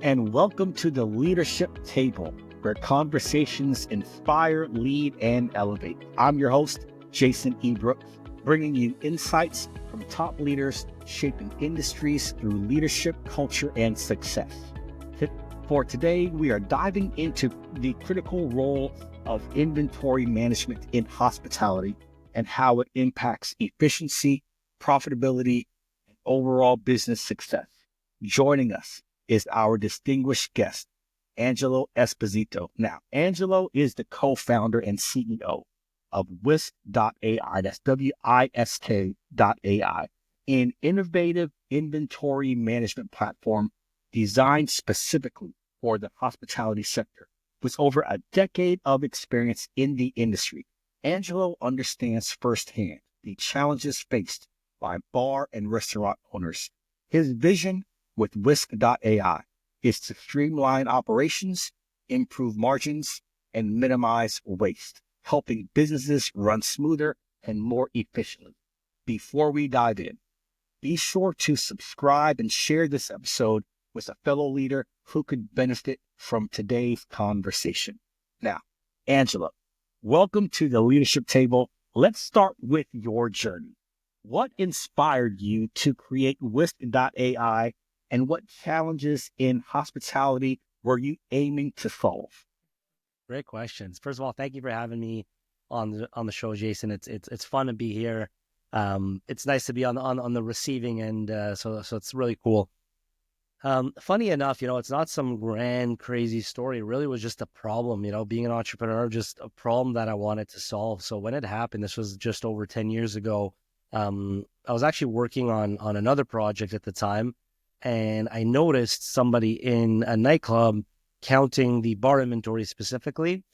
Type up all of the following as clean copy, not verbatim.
and welcome to the Leadership Table, where conversations inspire, lead, and elevate. I'm your host, Jason E. Brooks, bringing you insights from top leaders shaping industries through leadership, culture, and success. For today, we are diving into the critical role of inventory management in hospitality and how it impacts efficiency, profitability, and overall business success. Joining us is our distinguished guest, Angelo Esposito. Now, Angelo is the co-founder and CEO of WISK.ai, that's WISK.ai, an innovative inventory management platform designed specifically for the hospitality sector. With over a decade of experience in the industry, Angelo understands firsthand the challenges faced by bar and restaurant owners. His vision with WISK.ai is to streamline operations, improve margins, and minimize waste, helping businesses run smoother and more efficiently. Before we dive in, be sure to subscribe and share this episode with a fellow leader who could benefit from today's conversation. Now, Angela, welcome to the Leadership Table. Let's start with your journey. What inspired you to create WISK.ai, and what challenges in hospitality were you aiming to solve? Great questions. First of all, thank you for having me on the show, Jason. It's fun to be here. It's nice to be on the receiving end, so it's really cool. Funny enough, it's not some grand, crazy story. It really was just a problem, being an entrepreneur, just a problem that I wanted to solve. So when it happened, this was just over 10 years ago, I was actually working on another project at the time, and I noticed somebody in a nightclub counting the bar inventory specifically.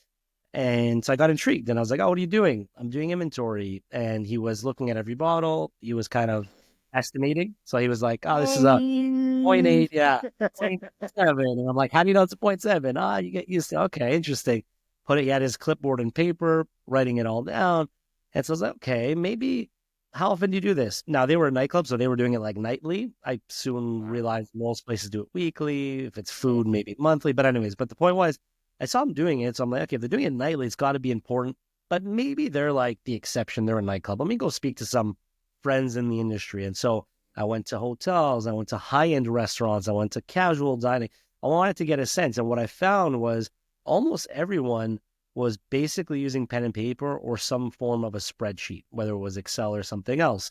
And so I got intrigued, and I was like, oh, what are you doing? I'm doing inventory. And he was looking at every bottle. He was kind of estimating. So he was like, oh, this is a 0.8. Yeah. 0.7. And I'm like, how do you know it's a 0.7? You get used to, okay, interesting. He had his clipboard and paper, writing it all down. And so I was like, okay, maybe, how often do you do this? Now, they were a nightclub, so they were doing it like nightly. I soon realized most places do it weekly. If it's food, maybe monthly. But anyways, the point was, I saw them doing it. So I'm like, okay, if they're doing it nightly, it's got to be important. But maybe they're like the exception. They're a nightclub. Let me go speak to some friends in the industry. And so I went to hotels. I went to high-end restaurants. I went to casual dining. I wanted to get a sense. And what I found was almost everyone was basically using pen and paper or some form of a spreadsheet, whether it was Excel or something else.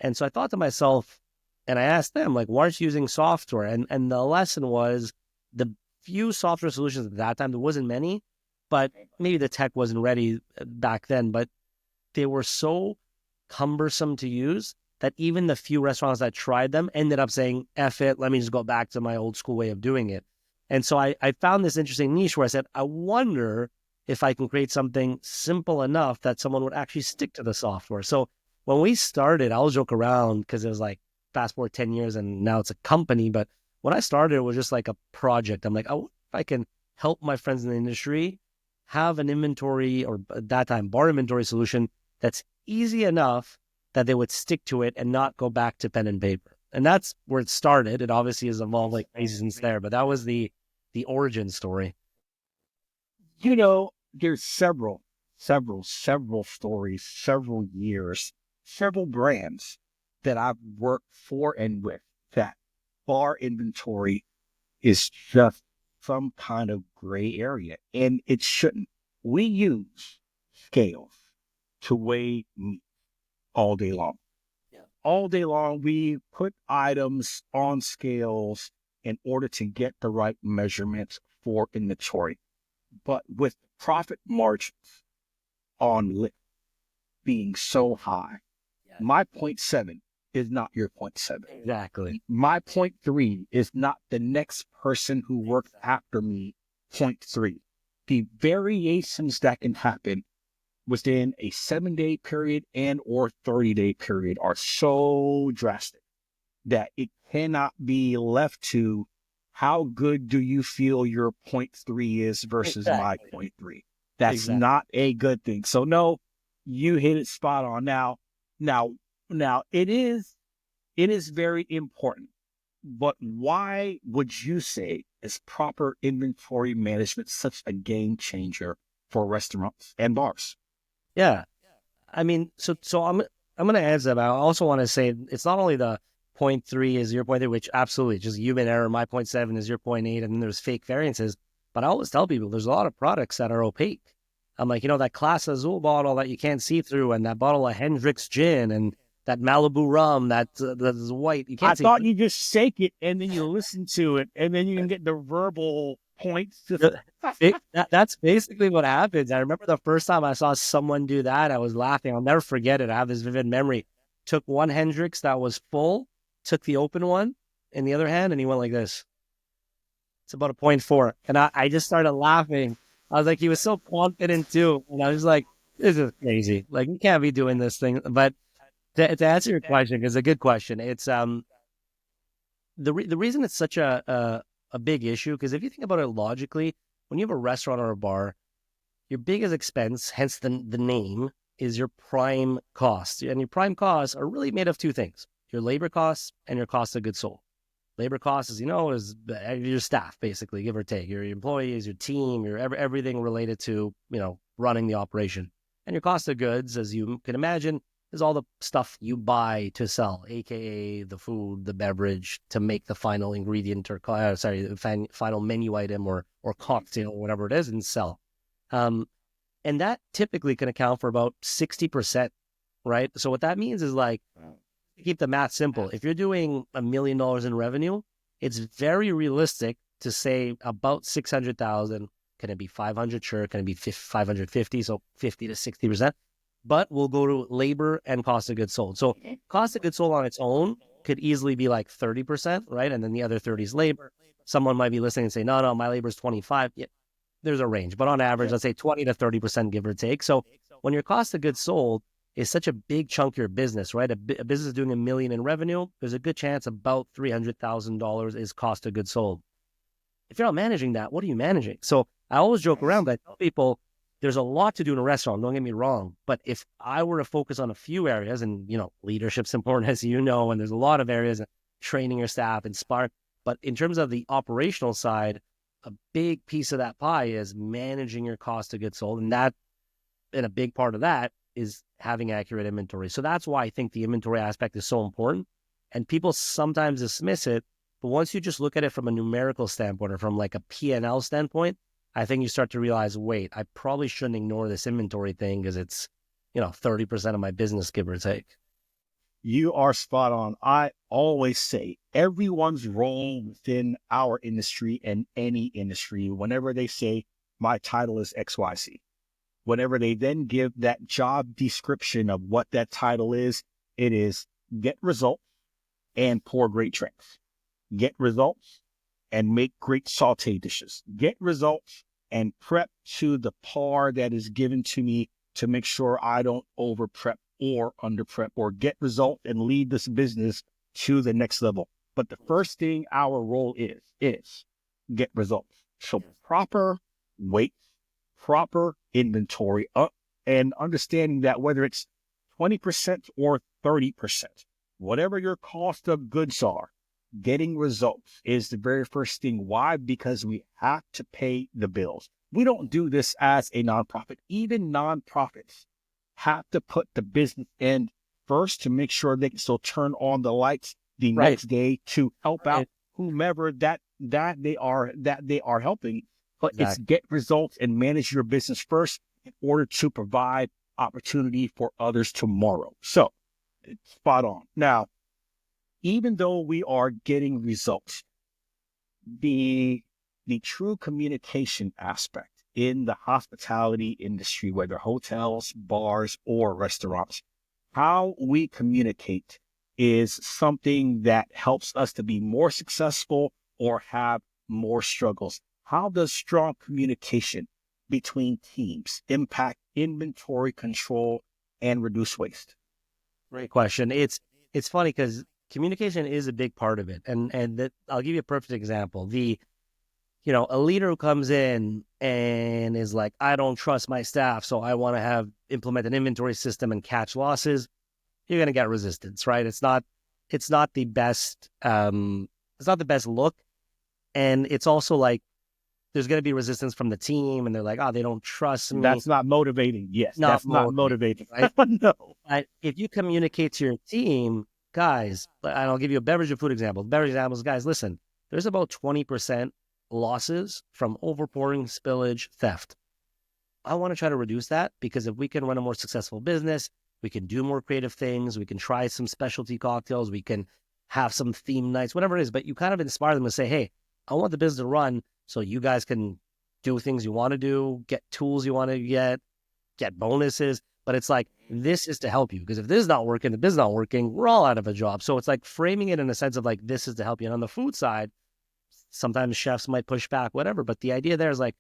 And so I thought to myself, and I asked them, like, why aren't you using software? And the lesson was the few software solutions at that time, there wasn't many, but maybe the tech wasn't ready back then, but they were so cumbersome to use that even the few restaurants that tried them ended up saying, F it, let me just go back to my old school way of doing it. And so I found this interesting niche where I said, I wonder if I can create something simple enough that someone would actually stick to the software. So when we started, I'll joke around because it was like fast forward 10 years and now it's a company. But when I started, it was just like a project. I'm like, oh, if I can help my friends in the industry have an inventory, or at that time, bar inventory solution that's easy enough that they would stick to it and not go back to pen and paper. And that's where it started. It obviously has evolved like crazy since there, but that was the origin story. There's several stories, several years, several brands that I've worked for and with that bar inventory is just some kind of gray area, and it shouldn't. We use scales to weigh meat all day long. Yeah. All day long, we put items on scales in order to get the right measurements for inventory. But with profit margins on lift being so high, my 0.7 is not your 0.7. Exactly. My 0.3 is not the next person who works after me 0.3. The variations that can happen within a 7-day period and or 30-day period are so drastic that it cannot be left to how good do you feel your 0.3 is versus my 0.3. That's not a good thing. So no, you hit it spot on. Now it is very important, but why would you say is proper inventory management such a game changer for restaurants and bars? Yeah. I mean, so I'm going to answer that. I also want to say it's not only the 0.3 is your point three, which absolutely just human error. My 0.7 is your 0.8, and then there's fake variances. But I always tell people there's a lot of products that are opaque. I'm like, that Class Azul bottle that you can't see through, and that bottle of Hendrick's gin, and that Malibu rum that's white. You I can't see thought through. you just shake it and then you listen to it and then you can get the verbal points. That's basically what happens. I remember the first time I saw someone do that, I was laughing. I'll never forget it. I have this vivid memory. Took one Hendrix that was full, took the open one in the other hand, and he went like this. It's about a 0.4. And I just started laughing. I was like, he was so confident too. And I was like, this is crazy. Like, you can't be doing this thing. But to answer your question, it's a good question. It's the reason it's such a big issue, because if you think about it logically, when you have a restaurant or a bar, your biggest expense, hence the name, is your prime costs. And your prime costs are really made of two things: your labor costs and your cost of goods sold. Labor costs, as you know, is your staff, basically, give or take, your employees, your team, your everything related to, running the operation. And your cost of goods, as you can imagine, is all the stuff you buy to sell, aka the food, the beverage, to make the final ingredient or the final menu item or cocktail or whatever it is, and sell. And that typically can account for about 60%, right? So what that means is, like, keep the math simple. If you're doing $1 million in revenue, it's very realistic to say about 600,000. Can it be 500? Sure. Can it be 550? So 50 to 60%. But we'll go to labor and cost of goods sold. So cost of goods sold on its own could easily be like 30%, right? And then the other 30 is labor. Someone might be listening and say, no, my labor is 25. Yeah, there's a range, but on average, let's say 20 to 30%, give or take. So when your cost of goods sold is such a big chunk of your business, right? A business doing $1 million in revenue, there's a good chance about $300,000 is cost of goods sold. If you're not managing that, what are you managing? So I always joke around, but I tell people there's a lot to do in a restaurant, don't get me wrong. But if I were to focus on a few areas, and, leadership's important, as you know, and there's a lot of areas, training your staff and Spark. But in terms of the operational side, a big piece of that pie is managing your cost of goods sold. And a big part of that is having accurate inventory. So that's why I think the inventory aspect is so important. And people sometimes dismiss it, but once you just look at it from a numerical standpoint or from like a P&L standpoint, I think you start to realize, wait, I probably shouldn't ignore this inventory thing because it's, 30% of my business, give or take. You are spot on. I always say everyone's role within our industry and any industry, whenever they say my title is XYZ, whenever they then give that job description of what that title is, it is get results and pour great drinks. Get results and make great saute dishes. Get results and prep to the par that is given to me to make sure I don't over prep or under prep, or get results and lead this business to the next level. But the first thing our role is get results. So proper weight, proper inventory, and understanding that whether it's 20% or 30%, whatever your cost of goods are, getting results is the very first thing. Why? Because we have to pay the bills. We don't do this as a nonprofit. Even nonprofits have to put the business end first to make sure they can still turn on the lights the next day to help out whomever that they are helping. But it's get results and manage your business first in order to provide opportunity for others tomorrow. So it's spot on. Now, even though we are getting results, the true communication aspect in the hospitality industry, whether hotels, bars, or restaurants, how we communicate is something that helps us to be more successful or have more struggles. How does strong communication between teams impact inventory control and reduce waste? Great question. It's funny because communication is a big part of it. And that, I'll give you a perfect example. A leader who comes in and is like, I don't trust my staff, so I want to implement an inventory system and catch losses. You're going to get resistance, right? It's not the best look. And it's also like, there's going to be resistance from the team, and they're like, oh, they don't trust me. That's not motivating. Yes, Not that's not motivating, motivating. right? No. But if you communicate to your team, guys, and I'll give you a beverage and food example. Beverage examples, guys, listen, there's about 20% losses from overpouring, spillage, theft. I want to try to reduce that, because if we can run a more successful business, we can do more creative things, we can try some specialty cocktails, we can have some theme nights, whatever it is. But you kind of inspire them to say, hey, I want the business to run so you guys can do things you want to do, get tools you want to get bonuses. But it's like, this is to help you, because if this is not working, the business is not working, we're all out of a job. So it's like framing it in a sense of like, this is to help you. And on the food side, sometimes chefs might push back, whatever. But the idea there is like,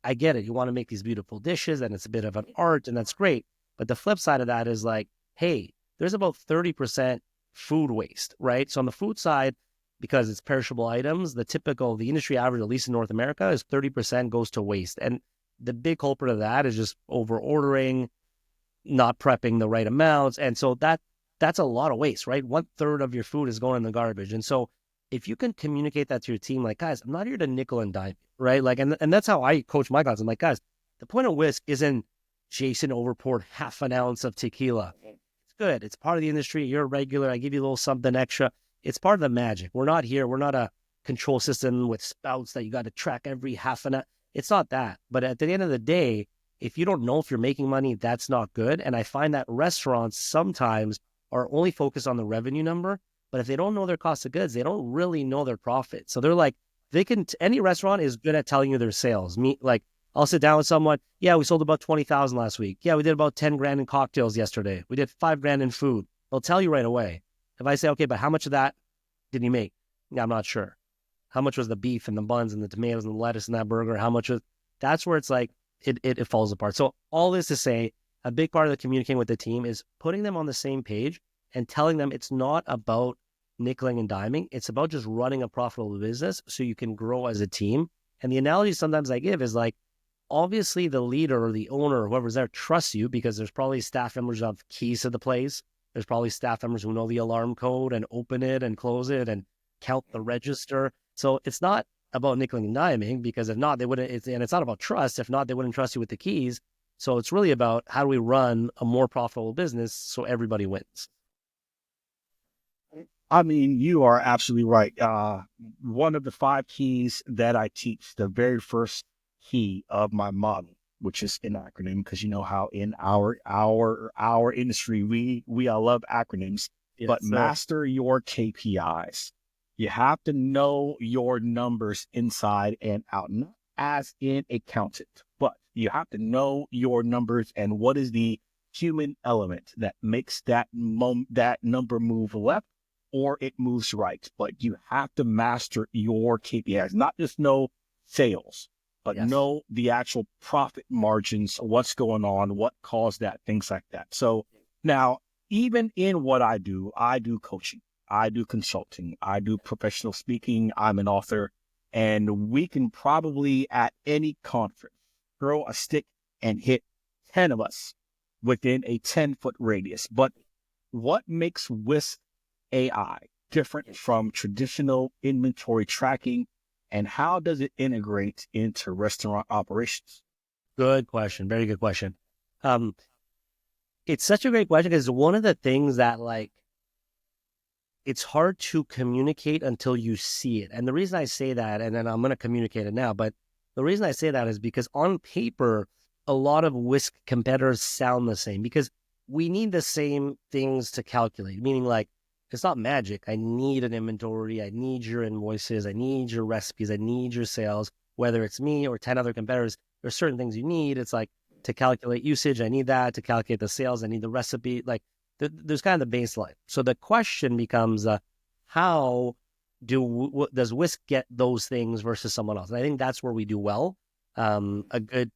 I get it. You want to make these beautiful dishes, and it's a bit of an art, and that's great. But the flip side of that is like, hey, there's about 30% food waste, right? So on the food side, because it's perishable items, the industry average, at least in North America, is 30% goes to waste. And the big culprit of that is just over ordering, not prepping the right amounts. And so that's a lot of waste, right? 1/3 of your food is going in the garbage. And so if you can communicate that to your team, like, guys, I'm not here to nickel and dime, right? Like, and that's how I coach my guys. I'm like, guys, the point of whisk isn't Jason overpoured half an ounce of tequila. It's good. It's part of the industry. You're a regular. I give you a little something extra. It's part of the magic. We're not a control system with spouts that you got to track every half an hour. It's not that. But at the end of the day, if you don't know if you're making money, that's not good. And I find that restaurants sometimes are only focused on the revenue number. But if they don't know their cost of goods, they don't really know their profit. So they're like, any restaurant is good at telling you their sales. I'll sit down with someone. Yeah, we sold about 20,000 last week. Yeah, we did about 10 grand in cocktails yesterday. We did 5 grand in food. They'll tell you right away. If I say, okay, but how much of that did you make? Yeah, I'm not sure. How much was the beef and the buns and the tomatoes and the lettuce in that burger? That's where it's like, it falls apart. So all this to say, a big part of the communicating with the team is putting them on the same page and telling them it's not about nickeling and diming. It's about just running a profitable business so you can grow as a team. And the analogy sometimes I give is like, obviously the leader or the owner or whoever's there trusts you, because there's probably staff members who have keys to the place. There's probably staff members who know the alarm code and open it and close it and count the register. So it's not about nickeling and diming, because if not, they wouldn't. And it's not about trust. If not, they wouldn't trust you with the keys. So it's really about, how do we run a more profitable business so everybody wins? I mean, you are absolutely right. One of the 5 keys that I teach, the very first key of my model, which is an acronym, because you know how in our industry we all love acronyms. Yes, But master your KPIs. You have to know your numbers inside and out, not as an accountant, but you have to know your numbers and what is the human element that makes that number move left or it moves right. But you have to master your KPIs, not just know sales, but Yes. know the actual profit margins, what's going on, what caused that, things like that. So now, even in what I do coaching, I do consulting, I do professional speaking, I'm an author, and we can probably at any conference throw a stick and hit 10 of us within a 10-foot radius. But what makes WISK AI different from traditional inventory tracking, and how does it integrate into restaurant operations? Good question. Very good question. It's such a great question, because one of the things that, like, it's hard to communicate until you see it. And the reason I say that, and then I'm going to communicate it now, but the reason I say that is because on paper, a lot of WISK competitors sound the same, because we need the same things to calculate, meaning like, it's not magic. I need an inventory. I need your invoices. I need your recipes. I need your sales, whether it's me or 10 other competitors. There's certain things you need. It's like, to calculate usage, I need that. To calculate the sales, I need the recipe. Like, there's kind of the baseline. So the question becomes, how does WISK get those things versus someone else? And I think that's where we do well. A good,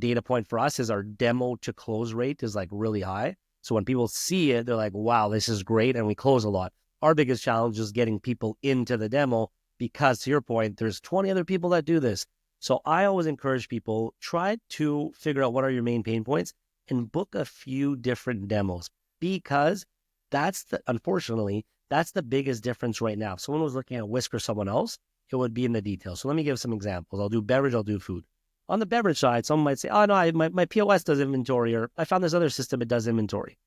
data point for us is our demo to close rate is like really high. So when people see it, they're like, wow, this is great. And we close a lot. Our biggest challenge is getting people into the demo, because to your point, there's 20 other people that do this. So I always encourage people, try to figure out what are your main pain points and book a few different demos, because unfortunately, that's the biggest difference right now. If someone was looking at WISK or someone else, it would be in the details. So let me give some examples. I'll do beverage, I'll do food. On the beverage side, someone might say, oh, no, my POS does inventory, or I found this other system, it does inventory.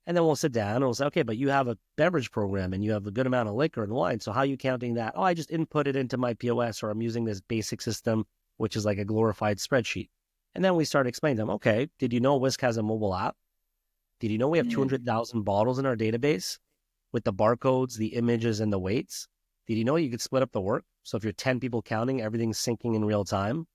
And then we'll sit down and we'll say, okay, but you have a beverage program and you have a good amount of liquor and wine. So how are you counting that? Oh, I just input it into my POS, or I'm using this basic system, which is like a glorified spreadsheet. And then we start explaining to them, okay, did you know Whisk has a mobile app? Did you know we have 200,000 bottles in our database with the barcodes, the images, and the weights? Did you know you could split up the work? So if you're 10 people counting, everything's syncing in real time.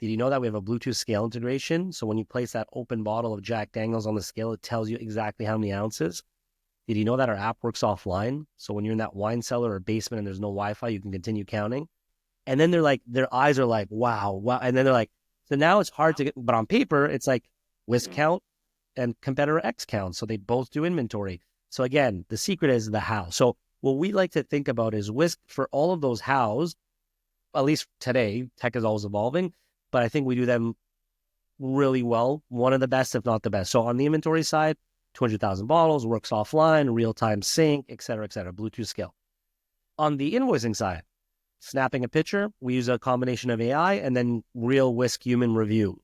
Did you know that we have a Bluetooth scale integration? So when you place that open bottle of Jack Daniels on the scale, it tells you exactly how many ounces. Did you know that our app works offline? So when you're in that wine cellar or basement and there's no Wi-Fi, you can continue counting. And then they're like, their eyes are like, wow, wow. And then they're like, so now it's hard to get, but on paper, it's like Whisk count and competitor X count. So they both do inventory. So again, the secret is the how. So what we like to think about is Whisk for all of those hows, at least today, tech is always evolving, but I think we do them really well. One of the best, if not the best. So on the inventory side, 200,000 bottles, works offline, real-time sync, et cetera, Bluetooth scale. On the invoicing side, snapping a picture, we use a combination of AI and then real Whisk human review.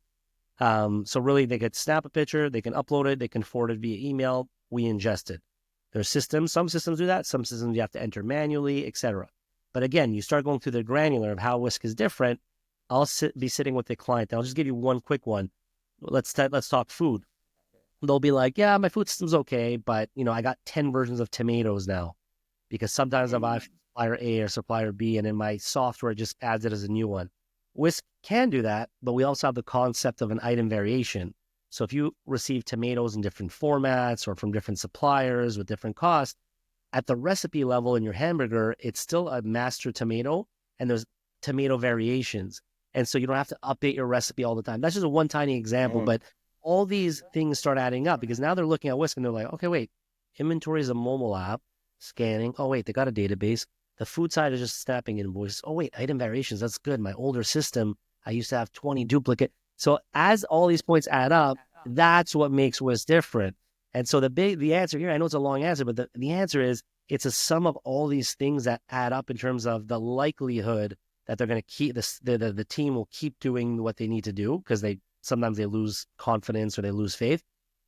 So really they could snap a picture, they can upload it, they can forward it via email, we ingest it. There's systems, some systems do that, some systems you have to enter manually, et cetera. But again, you start going through the granular of how Whisk is different. I'll be sitting with the client. I'll just give you one quick one. Let's talk food. They'll be like, yeah, my food system's okay, but I got 10 versions of tomatoes now because sometimes I buy supplier A or supplier B, and in my software it just adds it as a new one. Whisk can do that, but we also have the concept of an item variation. So if you receive tomatoes in different formats or from different suppliers with different costs, at the recipe level in your hamburger, it's still a master tomato, and there's tomato variations. And so you don't have to update your recipe all the time. That's just a one tiny example, but all these things start adding up because now they're looking at Whisk and they're like, okay, wait, inventory is a mobile app, scanning. Oh, wait, they got a database. The food side is just snapping invoices. Oh, wait, item variations. That's good. My older system, I used to have 20 duplicate. So as all these points add up, that's what makes Whisk different. And so the answer here, I know it's a long answer, but the answer is it's a sum of all these things that add up in terms of the likelihood that they're going to keep the team will keep doing what they need to do because sometimes they lose confidence or they lose faith,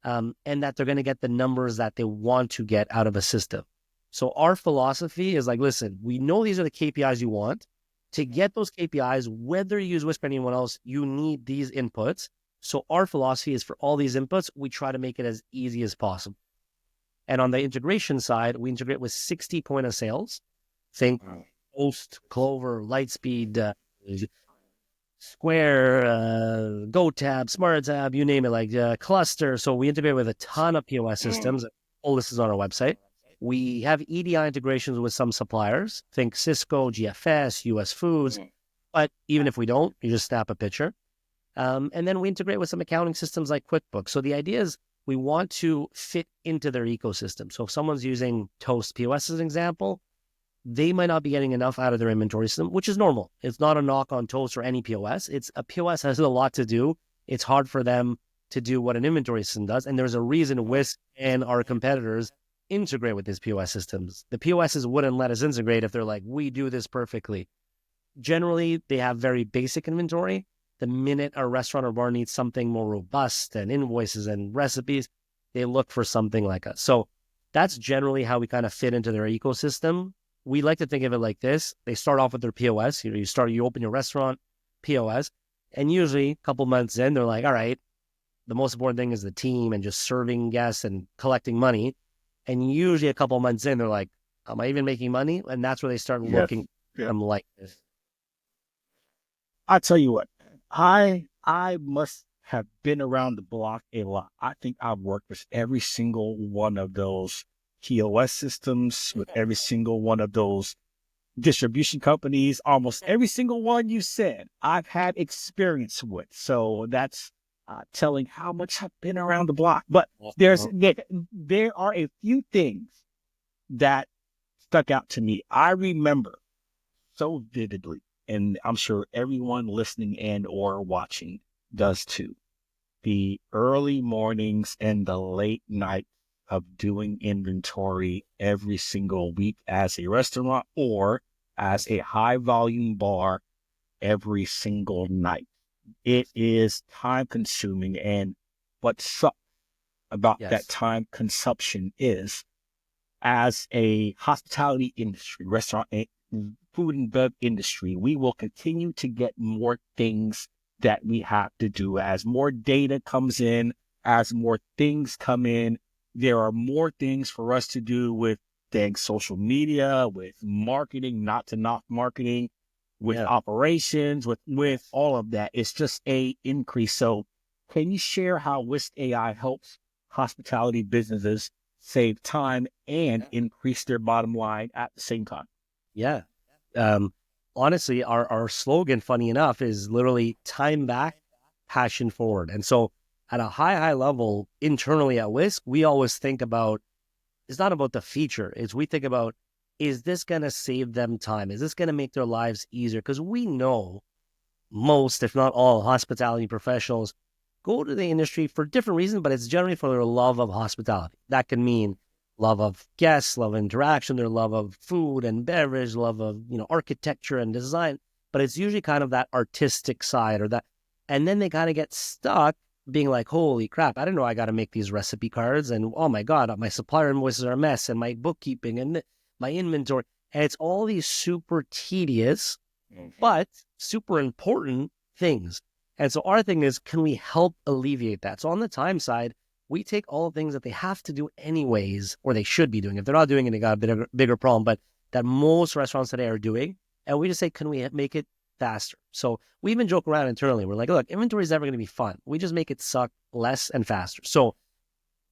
and that they're going to get the numbers that they want to get out of a system. So our philosophy is like, listen, we know these are the KPIs you want. To get those KPIs, whether you use Whisk or anyone else, you need these inputs. So our philosophy is for all these inputs, we try to make it as easy as possible. And on the integration side, we integrate with 60 point of sales. Think Post, Clover, Lightspeed, Square, GoTab, SmartTab, you name it, like Cluster. So we integrate with a ton of POS systems. All this is on our website. We have EDI integrations with some suppliers. Think Cisco, GFS, US Foods. But even if we don't, you just snap a picture. And then we integrate with some accounting systems like QuickBooks. So the idea is we want to fit into their ecosystem. So if someone's using Toast POS as an example, they might not be getting enough out of their inventory system, which is normal. It's not a knock on Toast or any POS. It's a POS has a lot to do. It's hard for them to do what an inventory system does. And there's a reason Whisk and our competitors integrate with these POS systems. The POSs wouldn't let us integrate if they're like, we do this perfectly. Generally, they have very basic inventory. The minute a restaurant or bar needs something more robust and invoices and recipes, they look for something like us. So that's generally how we kind of fit into their ecosystem. We like to think of it like this. They start off with their POS. You open your restaurant, POS, and usually a couple months in, they're like, all right, the most important thing is the team and just serving guests and collecting money. And usually a couple months in, they're like, am I even making money? And that's where they start looking for them like this. I tell you what, I must have been around the block a lot. I think I've worked with every single one of those POS systems, with every single one of those distribution companies, almost every single one you said, I've had experience with. So that's telling how much I've been around the block. But there are a few things that stuck out to me. I remember so vividly, and I'm sure everyone listening and or watching does too, the early mornings and the late night of doing inventory every single week as a restaurant or as a high volume bar every single night. It is time consuming. And what sucks about that Yes. time consumption is, as a hospitality industry, restaurant, food and bev industry, we will continue to get more things that we have to do. As more data comes in, as more things come in, there are more things for us to do with things, social media, with marketing, not to knock marketing, with Yeah. operations, with all of that. It's just a increase. So can you share how WISK AI helps hospitality businesses save time and increase their bottom line at the same time? Yeah. Um, Honestly, our slogan, funny enough, is literally time back, passion forward. And so at a high level internally at WISK, we always think about, it's not about the feature. It's we think about, is this going to save them time? Is this going to make their lives easier? Because we know most, if not all, hospitality professionals go to the industry for different reasons, but it's generally for their love of hospitality. That can mean love of guests, love of interaction, their love of food and beverage, love of, architecture and design. But it's usually kind of that artistic side or that. And then they kind of get stuck being like, holy crap, I didn't know I got to make these recipe cards. And oh my God, my supplier invoices are a mess, and my bookkeeping and my inventory. And it's all these super tedious, but super important things. And so our thing is, can we help alleviate that? So on the time side, we take all the things that they have to do anyways, or they should be doing. If they're not doing it, they got a bigger problem, but that most restaurants today are doing. And we just say, can we make it faster? So we even joke around internally. We're like, look, inventory is never going to be fun. We just make it suck less and faster. So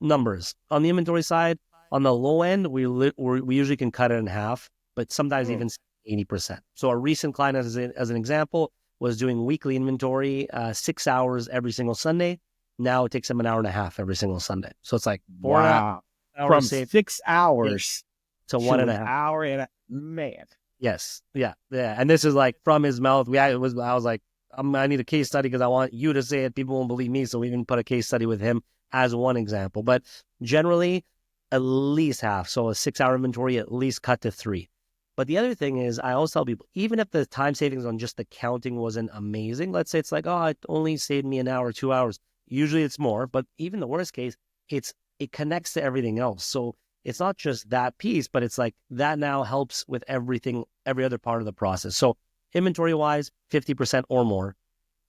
numbers on the inventory side, on the low end, we usually can cut it in half, but sometimes even 80%. So a recent client, as an example, was doing weekly inventory, 6 hours every single Sunday. Now it takes them an hour and a half every single Sunday. So it's like 4.5 hours From saved 6 hours to to 1.5 an hour and a man. Yes. Yeah. Yeah. And this is like from his mouth. I was like, I need a case study because I want you to say it. People won't believe me. So we even put a case study with him as one example. But generally, at least half. So a 6-hour inventory, at least cut to 3. But the other thing is, I always tell people, even if the time savings on just the counting wasn't amazing, let's say it's like, oh, it only saved me an hour, 2 hours. Usually it's more. But even the worst case, it connects to everything else. So it's not just that piece, but it's like that now helps with everything, every other part of the process. So inventory wise, 50% or more.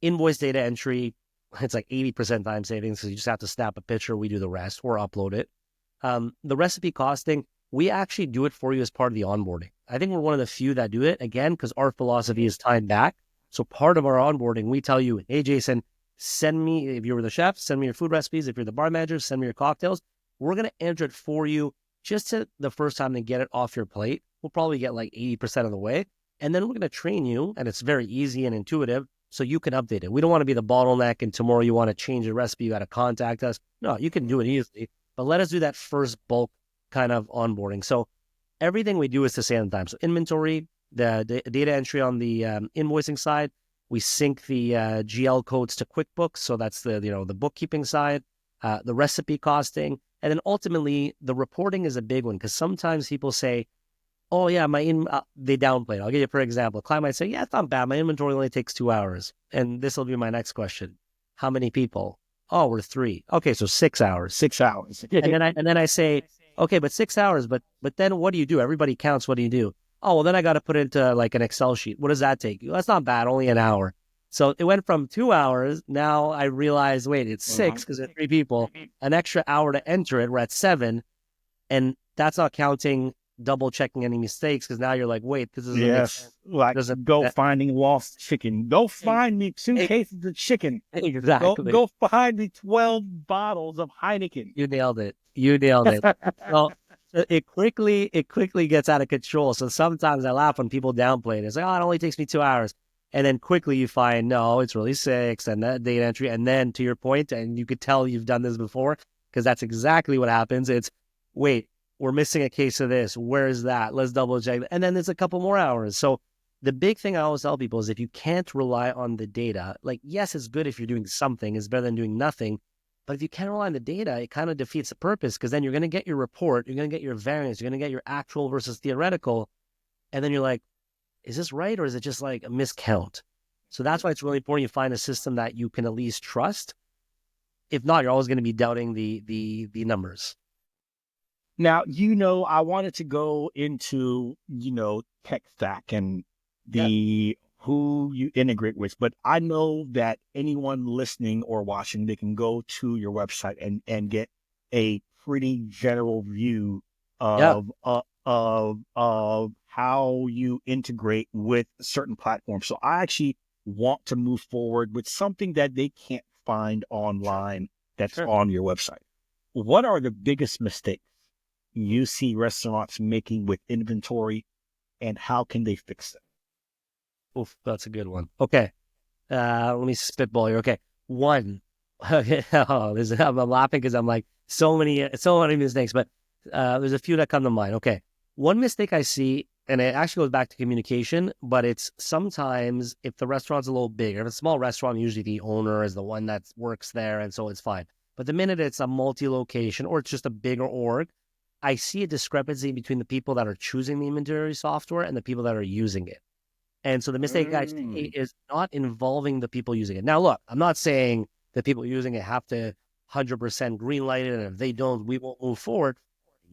Invoice data entry, it's like 80% time savings. So you just have to snap a picture. We do the rest or upload it. The recipe costing, we actually do it for you as part of the onboarding. I think we're one of the few that do it, again, because our philosophy is time back. So part of our onboarding, we tell you, hey, Jason, send me, if you were the chef, send me your food recipes. If you're the bar manager, send me your cocktails. We're going to enter it for you just to the first time to get it off your plate. We'll probably get like 80% of the way. And then we're going to train you, and it's very easy and intuitive, so you can update it. We don't want to be the bottleneck, and tomorrow you want to change the recipe, you got to contact us. No, you can do it easily, but let us do that first bulk kind of onboarding. So everything we do is to save on time. So inventory, the data entry on the invoicing side, we sync the GL codes to QuickBooks. So that's the bookkeeping side, the recipe costing. And then ultimately, the reporting is a big one, because sometimes people say, oh yeah, they downplay it. I'll give you for example. A client might say, yeah, it's not bad. My inventory only takes 2 hours. And this will be my next question. How many people? Oh, we're 3. Okay, so 6 hours. 6 hours. And then I say, okay, but 6 hours, but then what do you do? Everybody counts. What do you do? Oh, well, then I got to put it into like an Excel sheet. What does that take you? That's not bad. Only an hour. So it went from 2 hours. Now I realize, wait, it's 6 because there's 3 people. An extra hour to enter it. We're at 7. And that's not counting double checking any mistakes, because now you're like, wait, this is like finding lost chicken. Go find me 2 cases of chicken. Exactly. Go find me 12 bottles of Heineken. You nailed it. Well, it quickly gets out of control. So sometimes I laugh when people downplay it. It's like, oh, it only takes me 2 hours. And then quickly you find, no, it's really 6, and that data entry. And then to your point, and you could tell you've done this before, because that's exactly what happens. It's, wait, we're missing a case of this. Where is that? Let's double check. And then there's a couple more hours. So the big thing I always tell people is, if you can't rely on the data, like, yes, it's good if you're doing something, it's better than doing nothing. But if you can't rely on the data, it kind of defeats the purpose, because then you're going to get your report, you're going to get your variance, you're going to get your actual versus theoretical. And then you're like, is this right? Or is it just like a miscount? So that's why it's really important you find a system that you can at least trust. If not, you're always going to be doubting the numbers. Now, I wanted to go into, tech stack and Yeah. the who you integrate with, but I know that anyone listening or watching, they can go to your website and get a pretty general view Yeah. of how you integrate with certain platforms. So I actually want to move forward with something that they can't find online that's Sure. on your website. What are the biggest mistakes you see restaurants making with inventory, and how can they fix it? Oof, that's a good one. Okay. Let me spitball here. Okay. One. Okay. Oh, I'm laughing because I'm like, so many mistakes, but there's a few that come to mind. Okay. One mistake I see, and it actually goes back to communication, but it's sometimes if the restaurant's a little bigger, if it's a small restaurant, usually the owner is the one that works there, and so it's fine. But the minute it's a multi-location or it's just a bigger org, I see a discrepancy between the people that are choosing the inventory software and the people that are using it. And so the mistake I see Mm. is not involving the people using it. Now, look, I'm not saying the people using it have to 100% green light it, and if they don't, we won't move forward.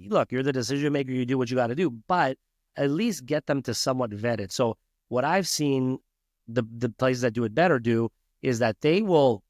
Look, you're the decision maker. You do what you got to do, but at least get them to somewhat vet it. So what I've seen the places that do it better do is that they will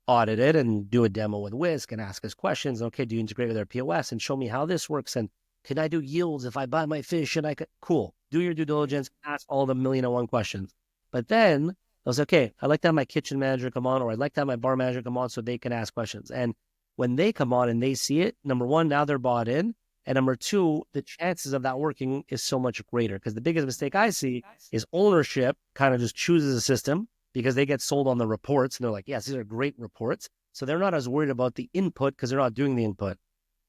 audit it and do a demo with Whisk and ask us questions. Okay, do you integrate with their POS and show me how this works? And can I do yields if I buy my fish? And I could, cool. Do your due diligence, ask all the million and one questions. But then I was okay, I'd like to have my kitchen manager come on, or I'd like to have my bar manager come on so they can ask questions. And when they come on and they see it, number one, now they're bought in. And number two, the chances of that working is so much greater. Because the biggest mistake I see is ownership kind of just chooses a system because they get sold on the reports. And they're like, yes, these are great reports. So they're not as worried about the input because they're not doing the input.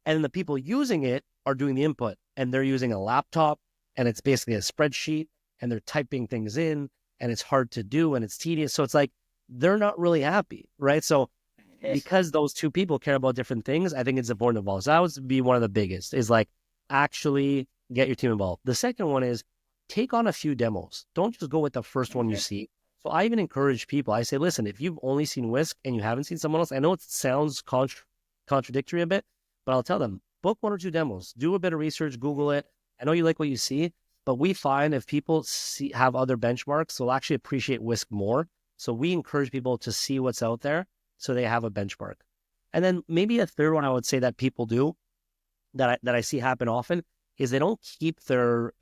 And then the people using it are doing the input, and they're using a laptop, and it's basically a spreadsheet, and they're typing things in, and it's hard to do, and it's tedious. So it's like they're not really happy, right? So because those two people care about different things, I think it's important to involve. So that would be one of the biggest is like actually get your team involved. The second one is take on a few demos. Don't just go with the first one you see. So I even encourage people. I say, listen, if you've only seen Whisk and you haven't seen someone else, I know it sounds contradictory a bit, but I'll tell them, book one or two demos, do a bit of research, Google it. I know you like what you see, but we find if people have other benchmarks, they'll actually appreciate Whisk more. So we encourage people to see what's out there so they have a benchmark. And then maybe a third one I would say that people do that I see happen often is they don't keep their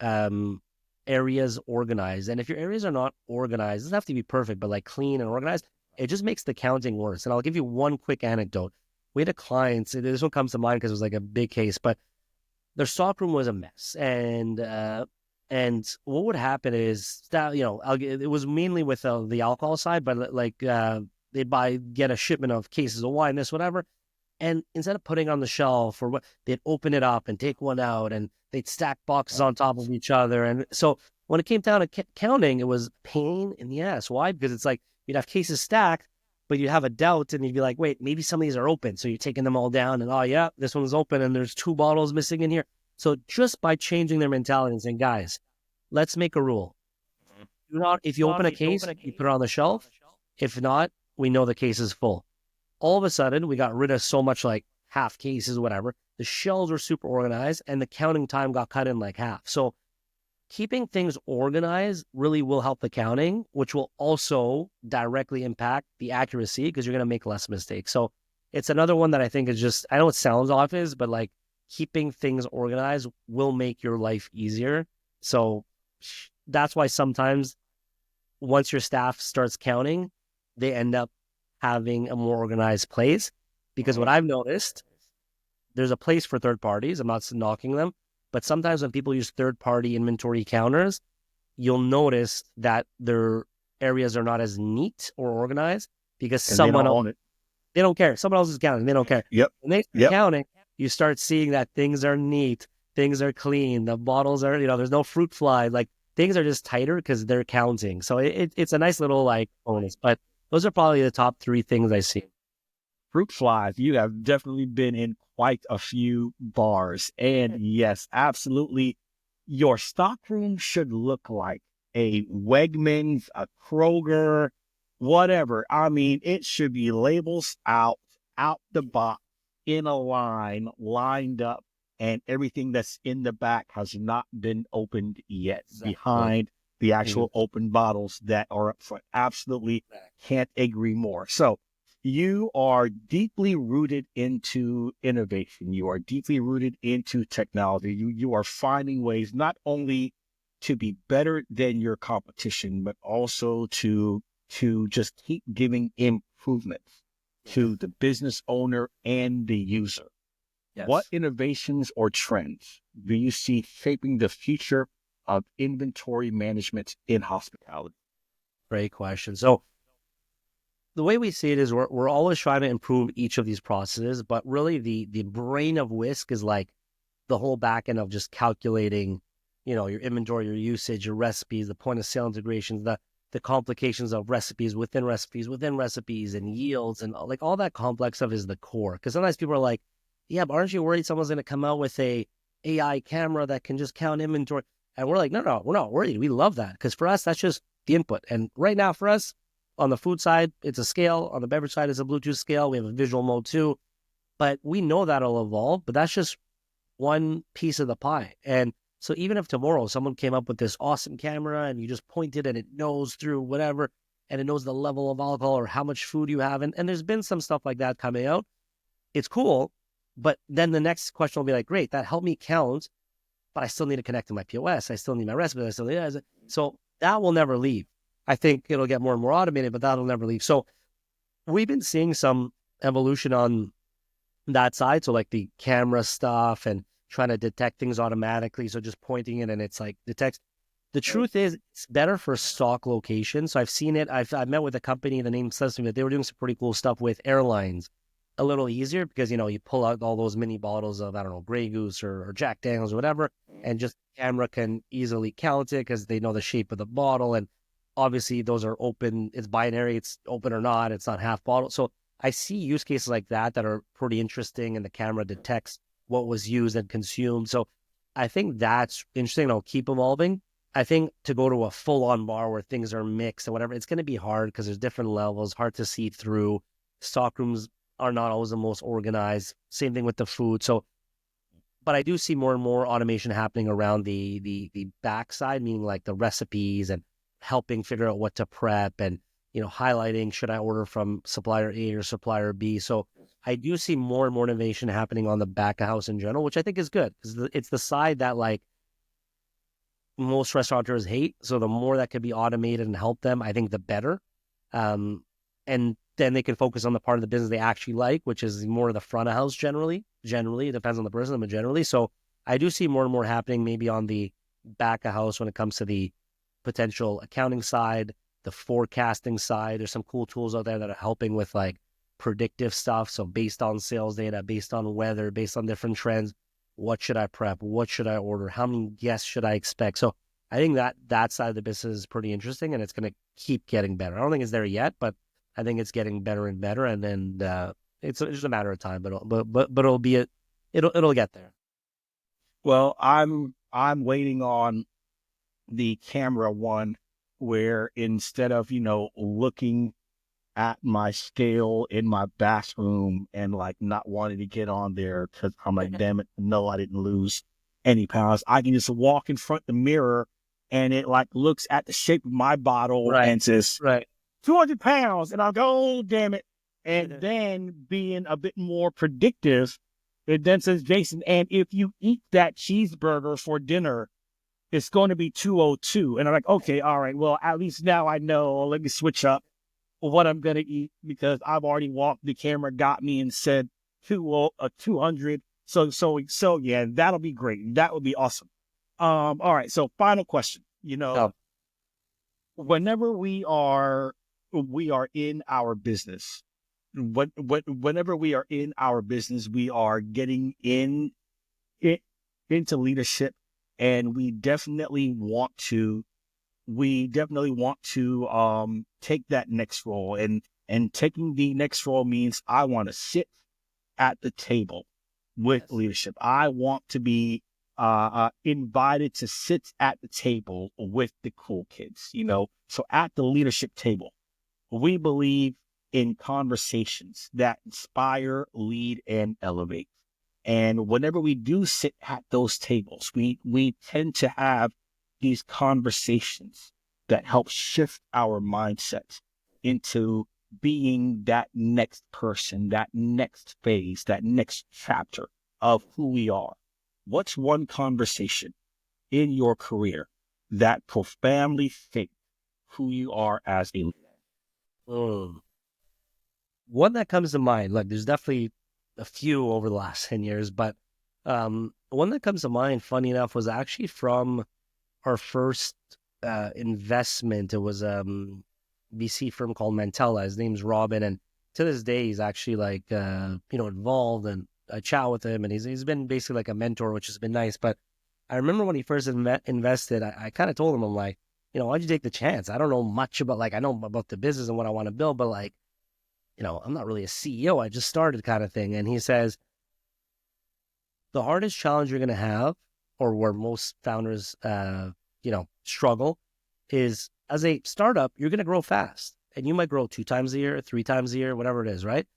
areas organized. And if your areas are not organized, it doesn't have to be perfect, but like clean and organized, it just makes the counting worse. And I'll give you one quick anecdote. We had a client, this one comes to mind because it was like a big case, but their stockroom was a mess. And what would happen is that, it was mainly with the alcohol side, but they'd get a shipment of cases of wine, this, whatever. And instead of putting on the shelf or what, they'd open it up and take one out and they'd stack boxes on top of each other. And so when it came down to counting, it was pain in the ass. Why? Because it's like you'd have cases stacked, but you'd have a doubt and you'd be like, wait, maybe some of these are open. So you're taking them all down and, oh, yeah, this one's open and there's 2 bottles missing in here. So just by changing their mentality and saying, guys, let's make a rule. Do not, if you open a case, you put it on the shelf. If not, we know the case is full. All of a sudden, we got rid of so much like half cases, whatever. The shelves were super organized and the counting time got cut in like half. So keeping things organized really will help the counting, which will also directly impact the accuracy because you're going to make less mistakes. So it's another one that I think is just, I know it sounds obvious, but like keeping things organized will make your life easier. So that's why sometimes once your staff starts counting, they end up having a more organized place. Because what I've noticed, there's a place for third parties. I'm not knocking them, but sometimes when people use third party inventory counters, you'll notice that their areas are not as neat or organized because And they someone don't else, own it. they don't care. Someone else is counting. They don't care. Yep. When they start Yep. counting, you start seeing that things are neat, things are clean, the bottles are, there's no fruit fly. Like things are just tighter because they're counting. So it's a nice little like bonus. But those are probably the top 3 things I see. Fruit flies. You have definitely been in quite a few bars. And yes, absolutely. Your stockroom should look like a Wegmans, a Kroger, whatever. I mean, it should be labels out the box, in a line, lined up, and everything that's in the back has not been opened yet Exactly. behind the Mhm. actual open bottles that are up front. Absolutely can't agree more. So you are deeply rooted into innovation. You are deeply rooted into technology. You are finding ways not only to be better than your competition, but also to just keep giving improvements Yeah. to the business owner and the user. What Yes. innovations or trends do you see shaping the future of inventory management in hospitality? Great question. So the way we see it is we're always trying to improve each of these processes, but really the brain of Whisk is like the whole back end of just calculating, your inventory, your usage, your recipes, the point of sale integrations, the complications of within recipes and yields and like all that complex stuff is the core. Because sometimes people are like, yeah, but aren't you worried someone's going to come out with a AI camera that can just count inventory? And we're like, no, we're not worried. We love that because for us, that's just the input. And right now for us, on the food side, it's a scale. On the beverage side, it's a Bluetooth scale. We have a visual mode too. But we know that'll evolve. But that's just one piece of the pie. And so even if tomorrow someone came up with this awesome camera and you just point it and it knows through whatever, and it knows the level of alcohol or how much food you have, and there's been some stuff like that coming out, it's cool. But then the next question will be like, great, that helped me count, but I still need to connect to my POS. I still need my recipes. I still need so that will never leave. I think it'll get more and more automated, but that'll never leave. So we've been seeing some evolution on that side. So like the camera stuff and trying to detect things automatically. So just pointing it and it's like detects. The truth is it's better for stock location. So I've seen it. I've met with a company, the name says to me that they were doing some pretty cool stuff with airlines. A little easier because, you pull out all those mini bottles of, I don't know, Grey Goose or Jack Daniels or whatever, and just camera can easily count it because they know the shape of the bottle. And obviously those are open. It's binary. It's open or not. It's not half bottle. So I see use cases like that are pretty interesting, and the camera detects what was used and consumed. So I think that's interesting. It'll keep evolving. I think to go to a full-on bar where things are mixed and whatever, it's going to be hard because there's different levels, hard to see through. Stock rooms are not always the most organized. Same thing with the food. So, but I do see more and more automation happening around the backside, meaning like the recipes and helping figure out what to prep and highlighting should I order from supplier A or supplier B. So I do see more and more innovation happening on the back of house in general, which I think is good because it's the side that like most restaurateurs hate. So the more that could be automated and help them, I think the better. Um, and then they can focus on the part of the business they actually like, which is more of the front of house generally. Generally, it depends on the person, but generally. So I do see more and more happening maybe on the back of house when it comes to the potential accounting side, the forecasting side. There's some cool tools out there that are helping with like predictive stuff. So based on sales data, based on weather, based on different trends, what should I prep? What should I order? How many guests should I expect? So I think that side of the business is pretty interesting, and it's going to keep getting better. I don't think it's there yet, but I think it's getting better and better. And then it's just a matter of time, but it'll get there. Well, I'm waiting on the camera one where instead of, looking at my scale in my bathroom and like not wanting to get on there because I'm like, damn it, no, I didn't lose any pounds. I can just walk in front of the mirror and it like looks at the shape of my bottle Right, and says right. 200 pounds. And I'll go, oh, damn it. And then being a bit more predictive, it then says, Jason, and if you eat that cheeseburger for dinner, it's going to be 202. And I'm like, okay, all right, well, at least now I know. Let me switch up what I'm going to eat because I've already walked. The camera got me and said 200. So yeah, that'll be great. That would be awesome. All right. So final question, Oh, whenever we are in our business, whenever we are in our business, we are getting it into leadership, and we definitely want to take that next role, and taking the next role means I want to sit at the table with yes. leadership. I want to be invited to sit at the table with the cool kids, So at the leadership table, we believe in conversations that inspire, lead, and elevate. And whenever we do sit at those tables, we tend to have these conversations that help shift our mindset into being that next person, that next phase, that next chapter of who we are. What's one conversation in your career that profoundly shaped who you are as a leader? One that comes to mind, like there's definitely a few over the last 10 years, but one that comes to mind, funny enough, was actually from our first investment. It was a VC firm called Mantella. His name's Robin, and to this day, he's actually like, involved, and I chat with him, and he's been basically like a mentor, which has been nice. But I remember when he first invested, I kind of told him, I'm like, why'd you take the chance? I don't know much about, like, I know about the business and what I want to build, but like, I'm not really a CEO. I just started kind of thing. And he says, the hardest challenge you're going to have, or where most founders, struggle, is as a startup, you're going to grow fast, and you might grow 2 times a year, 3 times a year, whatever it is, right?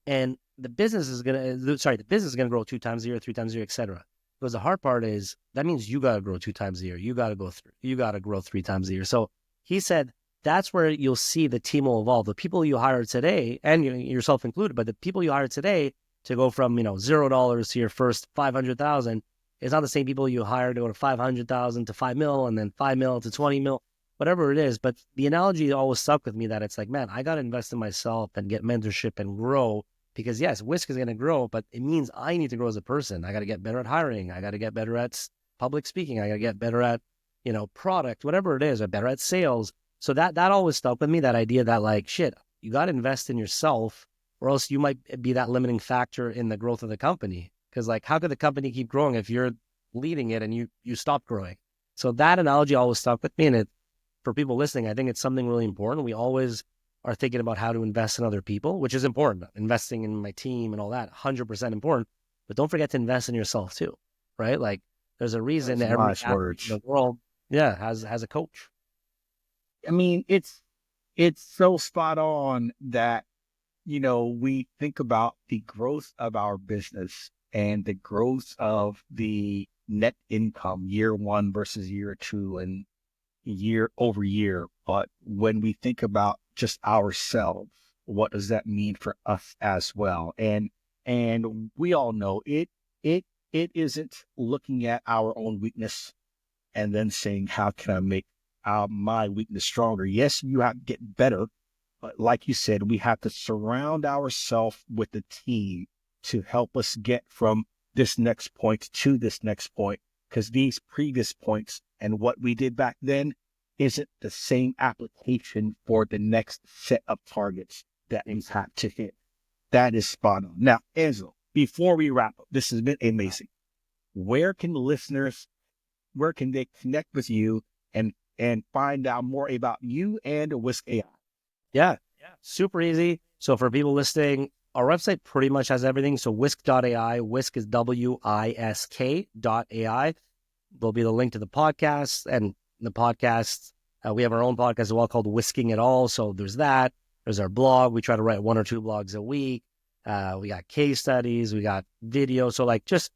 And the business is going to grow 2 times a year, 3 times a year, etc. Because the hard part is that means you got to grow 2 times a year. You got to grow 3 times a year. So he said, that's where you'll see the team will evolve. The people you hire today, and yourself included, but the people you hire today to go from, $0 to your first 500,000 is not the same people you hire to go to 500,000 to 5 mil, and then 5 mil to 20 mil, whatever it is. But the analogy always stuck with me that it's like, man, I got to invest in myself and get mentorship and grow, because yes, Whisk is going to grow, but it means I need to grow as a person. I got to get better at hiring. I got to get better at public speaking. I got to get better at, product, whatever it is, or better at sales. So that always stuck with me, that idea that like, shit, you got to invest in yourself, or else you might be that limiting factor in the growth of the company. Because like, how could the company keep growing if you're leading it and you stop growing? So that analogy always stuck with me. And for people listening, I think it's something really important. We always are thinking about how to invest in other people, which is important. Investing in my team and all that, 100% important. But don't forget to invest in yourself too, right? Like there's a reason that every athlete in the world, has a coach. I mean, it's so spot on that, we think about the growth of our business and the growth of the net income year 1 versus year 2 and year over year. But when we think about just ourselves, what does that mean for us as well? And we all know it isn't looking at our own weakness and then saying, how can I make my weakness stronger? Yes, you have to get better. But like you said, we have to surround ourselves with a team to help us get from this next point to this next point, because these previous points and what we did back then isn't the same application for the next set of targets that we have to hit. That is spot on. Now, Angelo, before we wrap up, this has been amazing. Where can they connect with you and find out more about you and WISK.ai? Yeah, super easy. So for people listening, our website pretty much has everything. So WISK.ai, WISK is WISK.ai. There'll be the link to the podcast, and the podcast, we have our own podcast as well called Whisking It All. So there's that. There's our blog. We try to write 1 or 2 blogs a week. We got case studies. We got video. So like just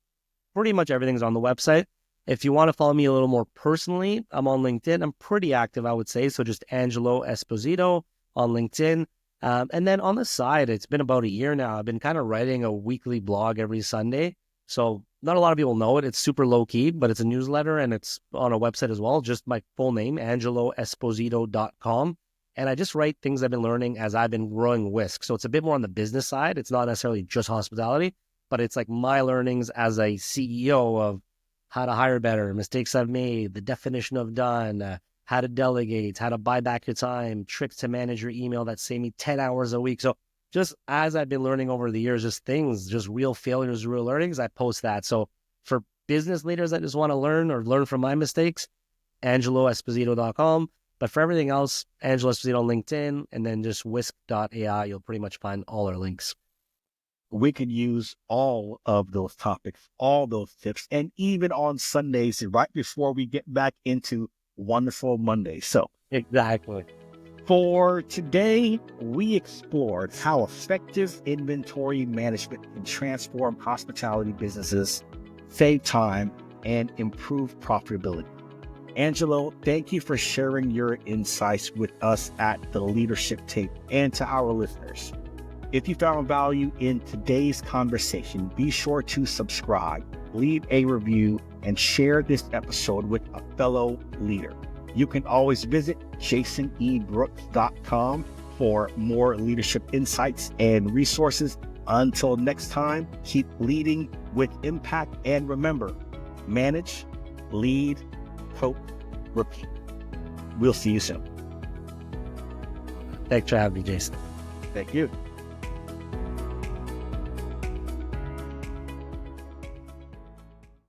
pretty much everything's on the website. If you want to follow me a little more personally, I'm on LinkedIn. I'm pretty active, I would say. So just Angelo Esposito on LinkedIn. And then on the side, it's been about a year now. I've been kind of writing a weekly blog every Sunday. So not a lot of people know it. It's super low key, but it's a newsletter and it's on a website as well. Just my full name, angeloesposito.com. And I just write things I've been learning as I've been growing Whisk. So it's a bit more on the business side. It's not necessarily just hospitality, but it's like my learnings as a CEO of how to hire better, mistakes I've made, the definition of done, how to delegate, how to buy back your time, tricks to manage your email that save me 10 hours a week. So just as I've been learning over the years, just things, just real failures, real learnings, I post that. So for business leaders that just want to learn or learn from my mistakes, angeloesposito.com. But for everything else, Angelo Esposito on LinkedIn, and then just WISK.ai, you'll pretty much find all our links. we could use all of those topics, all those tips, and even on Sundays, right before we get back into wonderful Monday. So Exactly. for today, we explored how effective inventory management can transform hospitality businesses, save time, and improve profitability. Angelo, thank you for sharing your insights with us at the Leadership Table and to our listeners. If you found value in today's conversation, be sure to subscribe, leave a review, and share this episode with a fellow leader. You can always visit jasonebrooks.com for more leadership insights and resources. Until next time, keep leading with impact, and remember, manage, lead, hope, repeat. We'll see you soon. Thanks for having me, Jason. Thank you.